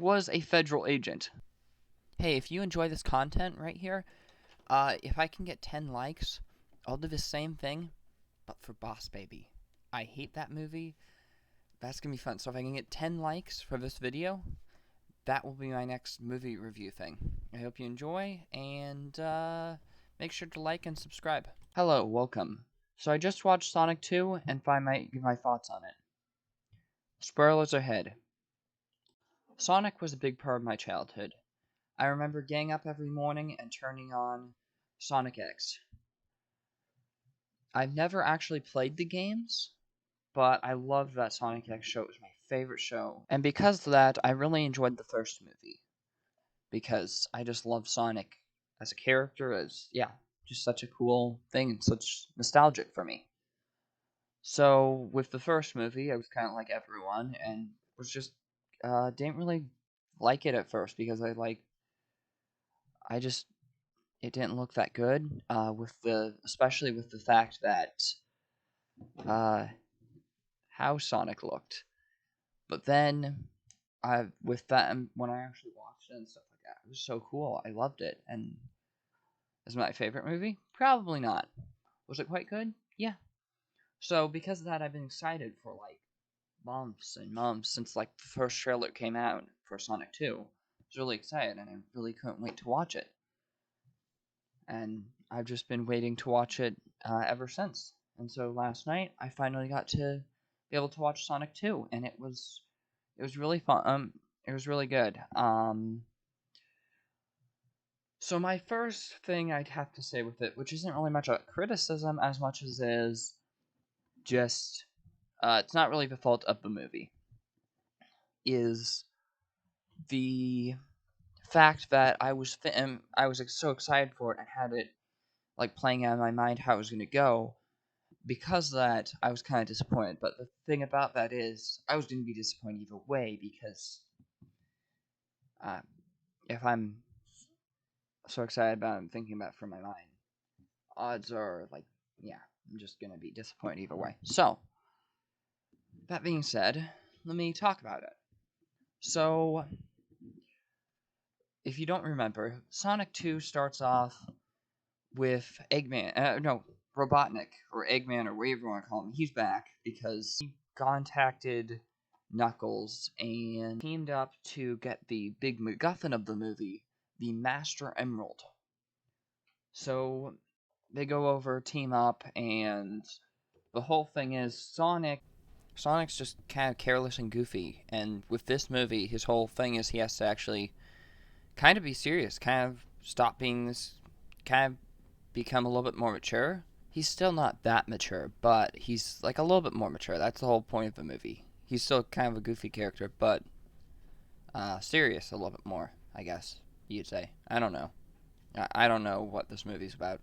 was a federal agent. Hey, if you enjoy this content right here, if I can get 10 likes, I'll do the same thing, but for Boss Baby. I hate that movie. That's gonna be fun. So if I can get 10 likes for this video, that will be my next movie review thing. I hope you enjoy, and make sure to like and subscribe. Hello, welcome. So I just watched Sonic 2 and give my thoughts on it. Spoilers ahead. Sonic was a big part of my childhood. I remember getting up every morning and turning on Sonic X. I've never actually played the games, but I loved that Sonic X show. It was my favorite show. And because of that, I really enjoyed the first movie. Because I just love Sonic as a character, just such a cool thing and such nostalgic for me. So with the first movie, I was kind of like everyone and was just didn't really like it at first because I just it didn't look that good. Especially with the fact that how Sonic looked. But then with that when I actually watched it and stuff like that, it was so cool. I loved it, and is it my favorite movie? Probably not. Was it quite good? Yeah. So because of that, I've been excited for like months and months since like the first trailer came out for Sonic 2. I was really excited, and I really couldn't wait to watch it. And I've just been waiting to watch it ever since. And so last night, I finally got to be able to watch Sonic 2, and it was really fun. It was really good. So my first thing I'd have to say with it, which isn't really much a criticism as much as is just, it's not really the fault of the movie, is the fact that I was so excited for it and had it like playing out in my mind how it was going to go. Because of that, I was kind of disappointed. But the thing about that is, I was going to be disappointed either way because if I'm so excited about it and thinking about it from my mind, odds are like, yeah, I'm just going to be disappointed either way. So, that being said, let me talk about it. So, if you don't remember, Sonic 2 starts off with Robotnik, or Eggman, or whatever you want to call him. He's back because he contacted Knuckles and teamed up to get the big MacGuffin of the movie, the Master Emerald. So they go over, team up, and the whole thing is Sonic's just kind of careless and goofy, and with this movie, his whole thing is he has to actually kind of be serious, kind of stop being this, kind of become a little bit more mature. He's still not that mature, but he's like a little bit more mature. That's the whole point of the movie. He's still kind of a goofy character, but serious a little bit more, I guess you'd say. I don't know. I don't know what this movie's about.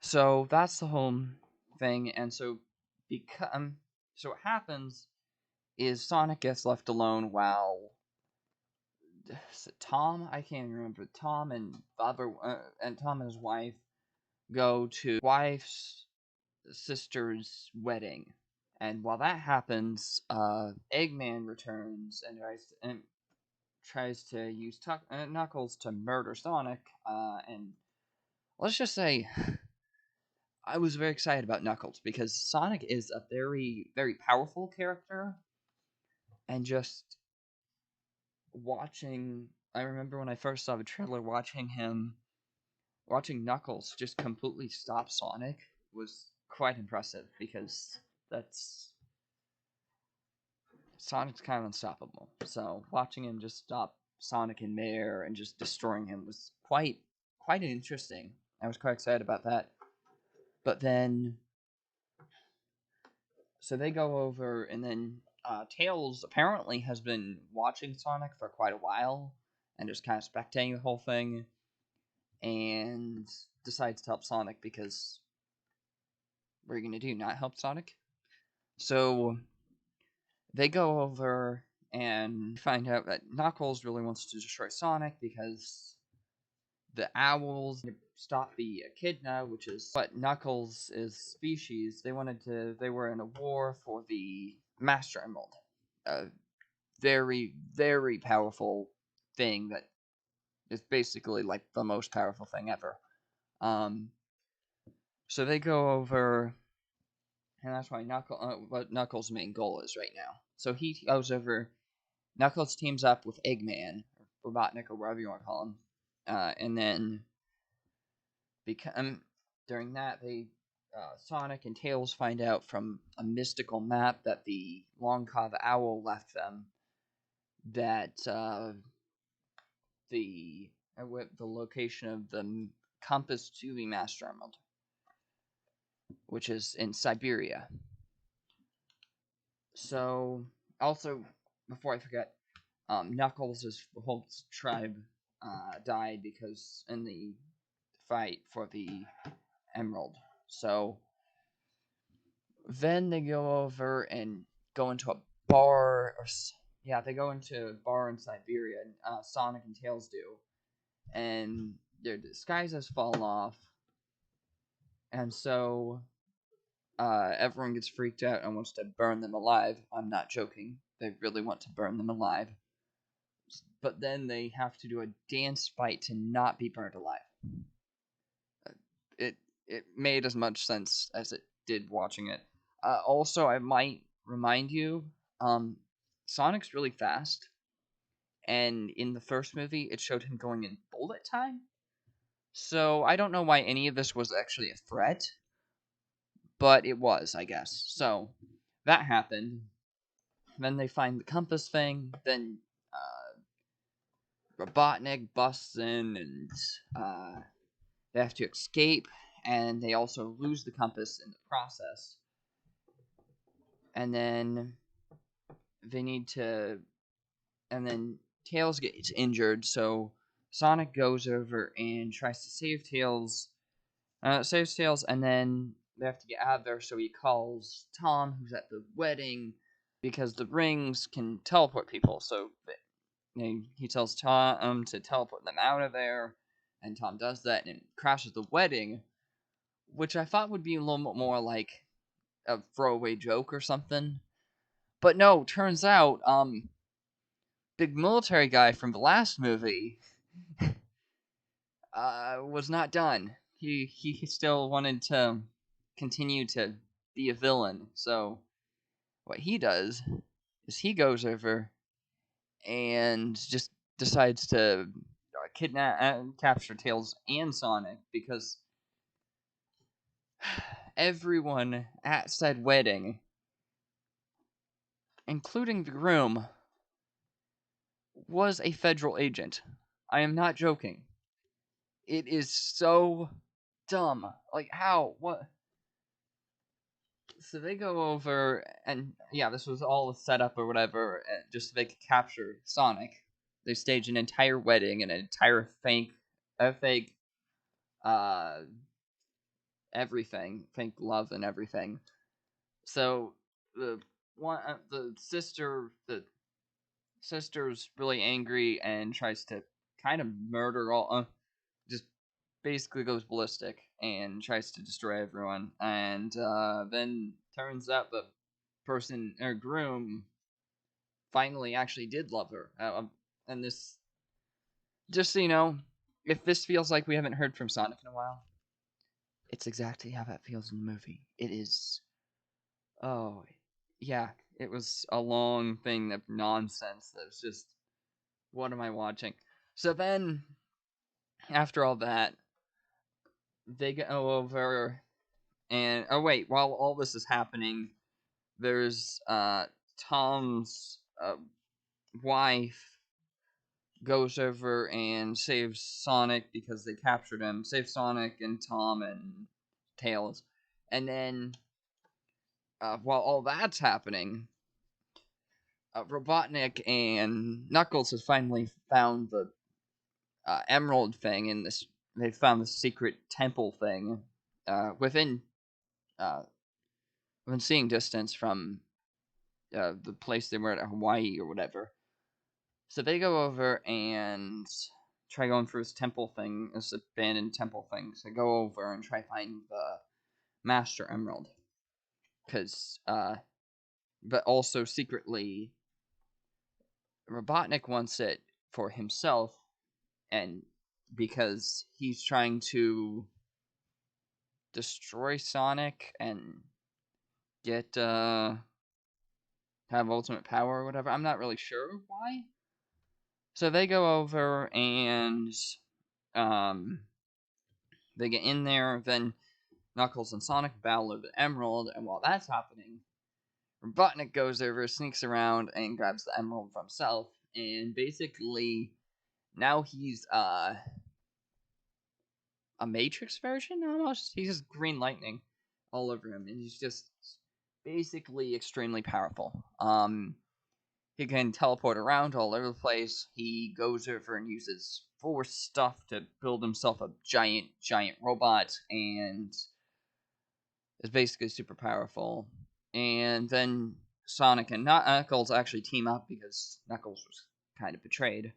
So that's the whole thing, and so what happens is Sonic gets left alone while Tom, I can't even remember, Tom and Tom and his wife go to wife's sister's wedding. And while that happens, Eggman returns and tries to use Knuckles to murder Sonic. And let's just say, I was very excited about Knuckles because Sonic is a very, very powerful character. And just I remember when I first saw the trailer, watching Knuckles just completely stop Sonic was quite impressive because that's Sonic's kind of unstoppable. So watching him just stop Sonic in midair and just destroying him was quite interesting. I was quite excited about that. But then, so they go over, and then Tails apparently has been watching Sonic for quite a while and just kind of spectating the whole thing, and decides to help Sonic because what are you gonna do? Not help Sonic? So they go over and find out that Knuckles really wants to destroy Sonic because the owls stop the echidna, which is what Knuckles' species. They were in a war for the Master Emerald. very, very powerful thing that is basically like the most powerful thing ever. So they go over, and that's why what Knuckles' main goal is right now. So he goes over. Knuckles teams up with Eggman, or Robotnik, or whatever you want to call him, and then during that they Sonic and Tails find out from a mystical map that the Long Cov Owl left them that the location of the compass to the Master Emerald, which is in Siberia. So, also, before I forget, Knuckles' whole tribe died because in the fight for the Emerald. So then they go over and go into a bar, they go into a bar in Siberia. And, Sonic and Tails do, and their disguises fall off, and so everyone gets freaked out and wants to burn them alive. I'm not joking. They really want to burn them alive. But then they have to do a dance fight to not be burned alive. It made as much sense as it did watching it. Also, I might remind you, Sonic's really fast, and in the first movie, it showed him going in bullet time. So I don't know why any of this was actually a threat, but it was, I guess. So that happened. Then they find the compass thing. Then Robotnik busts in, and they have to escape. And they also lose the compass in the process. And then they need to. And then Tails gets injured, so Sonic goes over and tries to save Tails. Saves Tails, and then they have to get out of there, so he calls Tom, who's at the wedding, because the rings can teleport people. So he tells Tom to teleport them out of there, and Tom does that, and crashes the wedding, which I thought would be a little bit more like a throwaway joke or something. But no, turns out, big military guy from the last movie was not done. He still wanted to continue to be a villain. So what he does is he goes over and just decides to kidnap and capture Tails and Sonic, because everyone at said wedding, including the groom, was a federal agent. I am not joking. It is so dumb. Like, how? What? So they go over, and yeah, this was all a setup or whatever, just so they could capture Sonic. They stage an entire wedding and an entire fake, uh, everything, fake love and everything. So the sister's really angry and tries to kind of murder all, just basically goes ballistic and tries to destroy everyone. And then turns out the person or groom finally actually did love her. And this, just so you know, if this feels like we haven't heard from Sonic in a while, it's exactly how that feels in the movie. It is. Oh, yeah. It was a long thing of nonsense that was just, what am I watching? So then, after all that, they go over and, oh wait, while all this is happening, there's Tom's wife goes over and saves Sonic because they captured him. Saves Sonic and Tom and Tails. And then, while all that's happening, Robotnik and Knuckles has finally found the Emerald thing in this. They found the secret temple thing within seeing distance from the place they were at, Hawaii or whatever. So they go over and try going through this temple thing, this abandoned temple thing. So they go over and try finding the Master Emerald. But also secretly, Robotnik wants it for himself, and because he's trying to destroy Sonic and get have ultimate power or whatever. I'm not really sure why. So they go over and um they get in there. Then Knuckles and Sonic battle over the Emerald, and while that's happening, Robotnik goes over, sneaks around, and grabs the Emerald for himself. And basically, now he's a Matrix version almost. He's just green lightning all over him, and he's just basically extremely powerful. He can teleport around all over the place. He goes over and uses Force stuff to build himself a giant robot, and is basically super powerful. And then Sonic and Knuckles actually team up because Knuckles was kind of betrayed.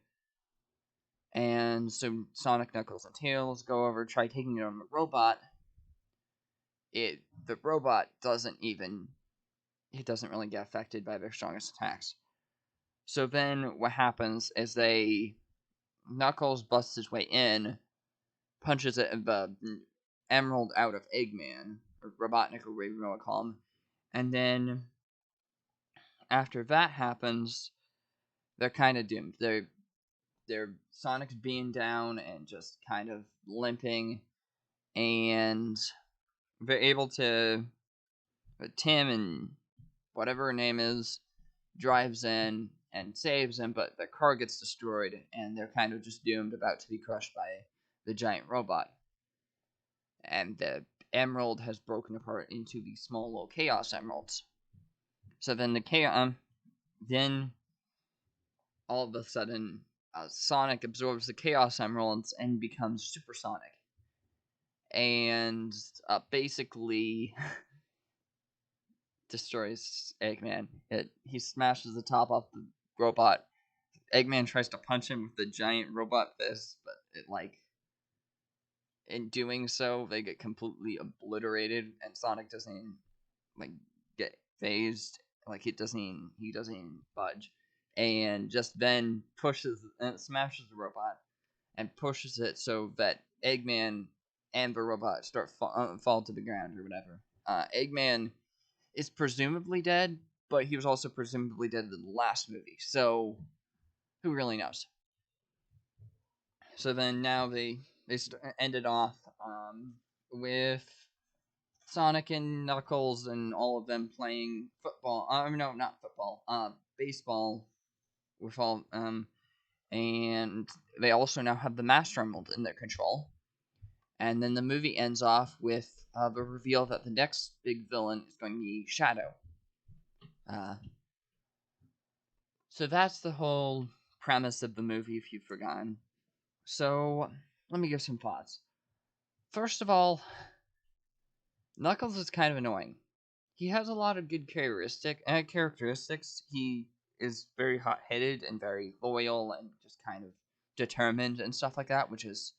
And so Sonic, Knuckles, and Tails go over, try taking on the robot. The robot doesn't really get affected by their strongest attacks. So then what happens is Knuckles busts his way in, punches the emerald out of Eggman, or Robotnik, or whatever you want to call him, and then after that happens, they're kind of doomed. They're Sonic's being down and just kind of limping, and they're able to. Tim and whatever her name is drives in and saves him, but their car gets destroyed, and they're kind of just doomed, about to be crushed by the giant robot. And the emerald has broken apart into these small little chaos emeralds. So then then all of a sudden, Sonic absorbs the chaos emeralds and becomes supersonic, and basically destroys Eggman. He smashes the top off the robot. Eggman tries to punch him with the giant robot fist, but in doing so, they get completely obliterated, and Sonic doesn't get phased. He doesn't even budge, and just then smashes the robot and pushes it so that Eggman and the robot start fall to the ground or whatever. Eggman is presumably dead, but he was also presumably dead in the last movie, so who really knows? So then now they ended off with Sonic and Knuckles and all of them playing football. No, not football. Baseball with all and they also now have the Master Emerald in their control. And then the movie ends off with the reveal that the next big villain is going to be Shadow. So that's the whole premise of the movie, if you've forgotten. So let me give some thoughts. First of all, Knuckles is kind of annoying. He has a lot of good characteristics. He is very hot-headed and very loyal and just kind of determined and stuff like that, which is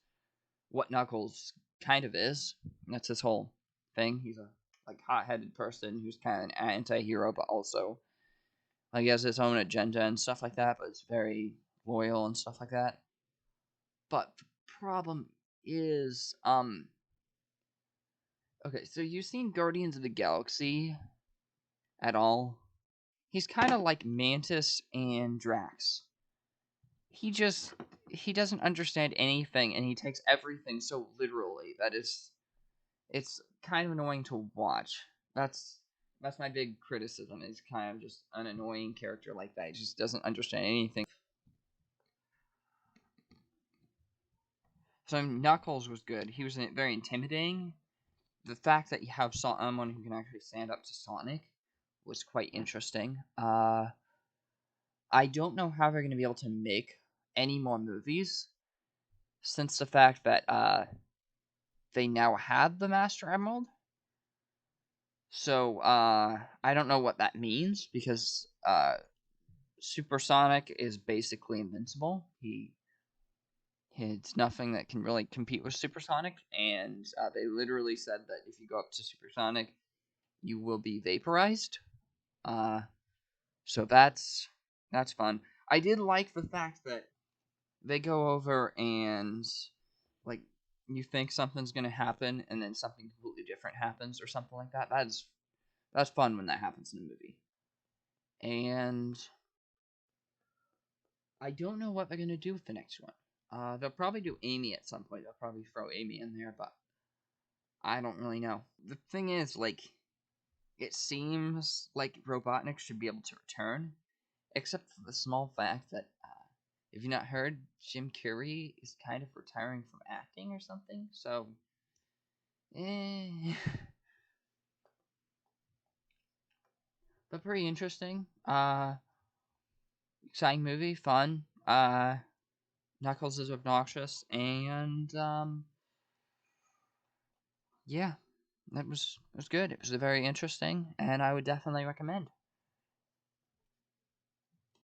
what Knuckles kind of is. That's his whole thing. He's a hot-headed person who's kind of an anti-hero, but also he has his own agenda and stuff like that, but it's very loyal and stuff like that. But the problem is, okay, so you've seen Guardians of the Galaxy at all? He's kind of like Mantis and Drax. He doesn't understand anything, and he takes everything so literally that it's kind of annoying to watch. That's my big criticism. Is kind of just an annoying character like that. He just doesn't understand anything. So Knuckles was good. He was very intimidating. The fact that you have someone who can actually stand up to Sonic was quite interesting. I don't know how they're going to be able to make any more movies, since the fact that they now have the Master Emerald. So I don't know what that means, because Supersonic is basically invincible. It's nothing that can really compete with Supersonic, and they literally said that if you go up to Supersonic, you will be vaporized. So that's fun. I did like the fact that they go over and, like, you think something's gonna happen and then something completely different happens or something like that. That's fun when that happens in a movie. And I don't know what they're gonna do with the next one. They'll probably do Amy at some point. They'll probably throw Amy in there, but I don't really know. The thing is, like, it seems like Robotnik should be able to return, except for the small fact that, if you've not heard, Jim Carrey is kind of retiring from acting or something, so, eh. But pretty interesting. Exciting movie, fun. Knuckles is obnoxious, and, yeah, it was good. It was very interesting, and I would definitely recommend.